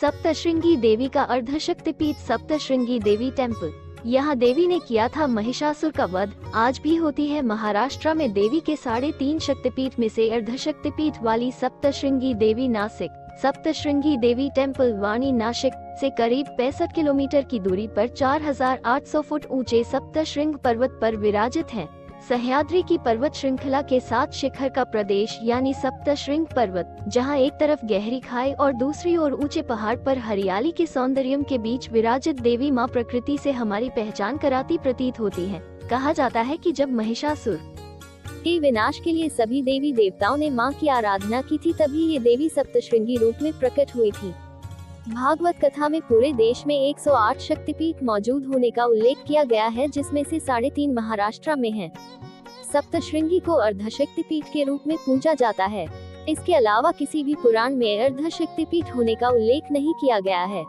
सप्तशृंगी देवी का अर्धशक्तिपीठ सप्तशृंगी देवी टेम्पल। यहाँ देवी ने किया था महिषासुर का वध। आज भी होती है महाराष्ट्र में देवी के 3.5 शक्तिपीठ में से अर्धशक्तिपीठ वाली सप्तशृंगी देवी। नासिक सप्तशृंगी देवी टेम्पल वाणी नासिक से करीब 65 किलोमीटर की दूरी पर 4800 फुट ऊंचे सप्तशृंग पर्वत पर विराजित है। सह्याद्री की पर्वत श्रृंखला के 7 शिखर का प्रदेश यानी सप्तशृंग पर्वत, जहां एक तरफ गहरी खाई और दूसरी ओर ऊंचे पहाड़ पर हरियाली के सौंदर्य के बीच विराजित देवी मां प्रकृति से हमारी पहचान कराती प्रतीत होती है। कहा जाता है कि जब महिषासुर के विनाश के लिए सभी देवी देवताओं ने मां की आराधना की थी, तभी ये देवी सप्तशृंगी रूप में प्रकट हुई थी। भागवत कथा में पूरे देश में 108 शक्तिपीठ मौजूद होने का उल्लेख किया गया है, जिसमें से 3.5 महाराष्ट्र में हैं। सप्तशृंगी को अर्धशक्तिपीठ के रूप में पूजा जाता है। इसके अलावा किसी भी पुराण में अर्धशक्तिपीठ होने का उल्लेख नहीं किया गया है।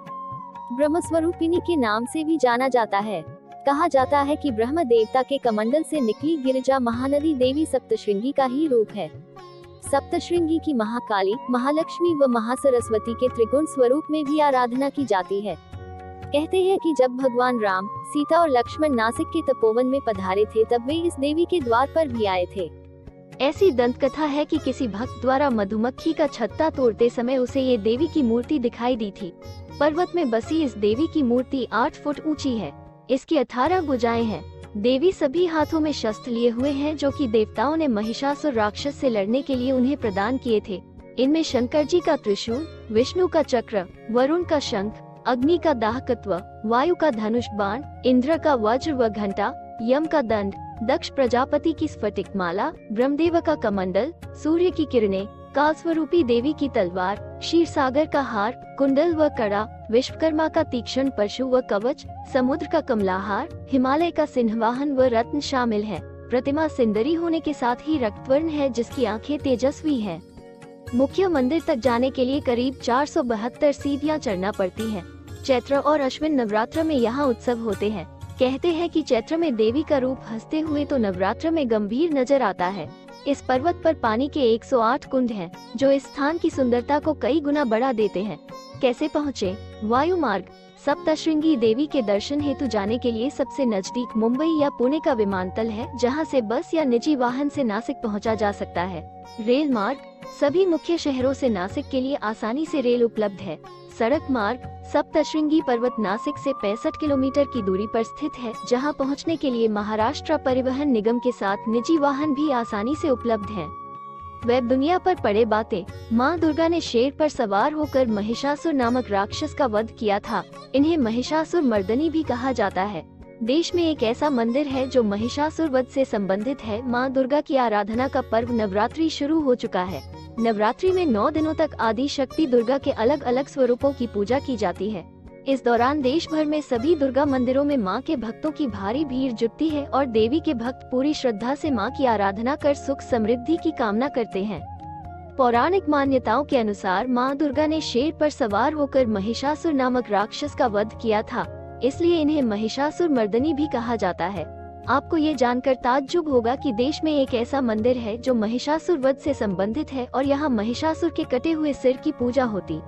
ब्रह्मस्वरूपिणी के नाम से भी जाना जाता है। कहा जाता है कि ब्रह्म देवता के कमंडल से निकली गिरिजा महानदी देवी सप्तशृंगी का ही रूप है। सप्तशृंगी की महाकाली, महालक्ष्मी व महासरस्वती के त्रिगुण स्वरूप में भी आराधना की जाती है। कहते हैं कि जब भगवान राम, सीता और लक्ष्मण नासिक के तपोवन में पधारे थे, तब वे इस देवी के द्वार पर भी आए थे। ऐसी दंत कथा है कि किसी भक्त द्वारा मधुमक्खी का छत्ता तोड़ते समय उसे ये देवी की मूर्ति दिखाई दी थी। पर्वत में बसी इस देवी की मूर्ति 8 फुट ऊंची है। इसकी 18 भुजाएं हैं। देवी सभी हाथों में शस्त्र लिए हुए हैं, जो कि देवताओं ने महिषासुर राक्षस से लड़ने के लिए उन्हें प्रदान किए थे। इनमें शंकर जी का त्रिशूल, विष्णु का चक्र, वरुण का शंख, अग्नि का दाहकत्व, वायु का धनुष बाण, इंद्र का वज्र व घंटा, यम का दंड, दक्ष प्रजापति की स्फटिक माला, ब्रह्मदेव का कमंडल, सूर्य की किरणें, कालस्वरूपी देवी की तलवार, क्षीर सागर का हार, कुंडल व कड़ा, विश्वकर्मा का तीक्ष्ण परशु व कवच, समुद्र का कमलाहार, हिमालय का सिंहवाहन व रत्न शामिल है। प्रतिमा सुंदरी होने के साथ ही रक्तवर्ण है, जिसकी आंखें तेजस्वी हैं। मुख्य मंदिर तक जाने के लिए करीब 472 सीढ़ियां चढ़ना पड़ती हैं। चैत्र और अश्विन नवरात्र में यहाँ उत्सव होते हैं। कहते हैं कि चैत्र में देवी का रूप हंसते हुए तो नवरात्र में गंभीर नजर आता है। इस पर्वत पर पानी के 108 कुंड हैं, जो इस स्थान की सुंदरता को कई गुना बढ़ा देते हैं। कैसे पहुँचे? वायु मार्ग। सप्तशृंगी देवी के दर्शन हेतु जाने के लिए सबसे नजदीक मुंबई या पुणे का विमानतल है, जहां से बस या निजी वाहन से नासिक पहुंचा जा सकता है। रेल मार्ग। सभी मुख्य शहरों से नासिक के लिए आसानी से रेल उपलब्ध है। सड़क मार्ग। सप्तशृंगी पर्वत नासिक से 65 किलोमीटर की दूरी पर स्थित है, जहां पहुंचने के लिए महाराष्ट्र परिवहन निगम के साथ निजी वाहन भी आसानी से उपलब्ध हैं। वेब दुनिया पर पड़े बातें। मां दुर्गा ने शेर पर सवार होकर महिषासुर नामक राक्षस का वध किया था। इन्हें महिषासुर मर्दनी भी कहा जाता है। देश में एक ऐसा मंदिर है जो महिषासुर वध से संबंधित है। मां दुर्गा की आराधना का पर्व नवरात्रि शुरू हो चुका है। नवरात्रि में 9 दिनों तक आदि शक्ति दुर्गा के अलग अलग स्वरूपों की पूजा की जाती है। इस दौरान देश भर में सभी दुर्गा मंदिरों में मां के भक्तों की भारी भीड़ जुटती है और देवी के भक्त पूरी श्रद्धा से मां की आराधना कर सुख समृद्धि की कामना करते हैं। पौराणिक मान्यताओं के अनुसार मां दुर्गा ने शेर पर सवार होकर महिषासुर नामक राक्षस का वध किया था, इसलिए इन्हें महिषासुर मर्दनी भी कहा जाता है। आपको ये जानकर ताज्जुब होगा कि देश में एक ऐसा मंदिर है जो महिषासुर वध से संबंधित है और यहाँ महिषासुर के कटे हुए सिर की पूजा होती।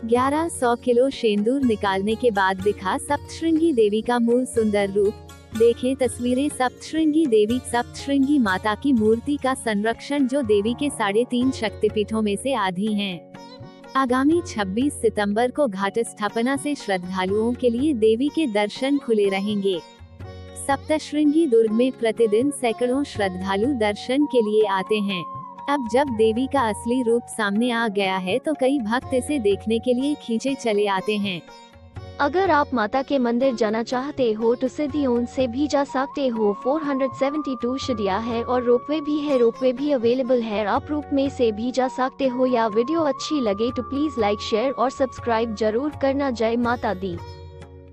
1100 किलो शेंदूर निकालने के बाद दिखा सप्तशृंगी देवी का मूल सुंदर रूप। देखें तस्वीरें सप्तशृंगी देवी। सप्तशृंगी माता की मूर्ति का संरक्षण जो देवी के 3.5 शक्तिपीठों में से आधी हैं। आगामी 26 सितंबर को घाट स्थापना से श्रद्धालुओं के लिए देवी के दर्शन खुले रहेंगे। सप्तशृंगी दुर्ग में प्रतिदिन सैकड़ों श्रद्धालु दर्शन के लिए आते हैं। अब जब देवी का असली रूप सामने आ गया है, तो कई भक्त इसे देखने के लिए खींचे चले आते हैं। अगर आप माता के मंदिर जाना चाहते हो तो सिद्धियों से भी जा सकते हो। 472 सीढ़ियां है और रोपवे भी है। रोपवे भी अवेलेबल है। आप रोपवे से भी जा सकते हो। या वीडियो अच्छी लगे तो प्लीज लाइक, शेयर और सब्सक्राइब जरूर करना। जय माता दी।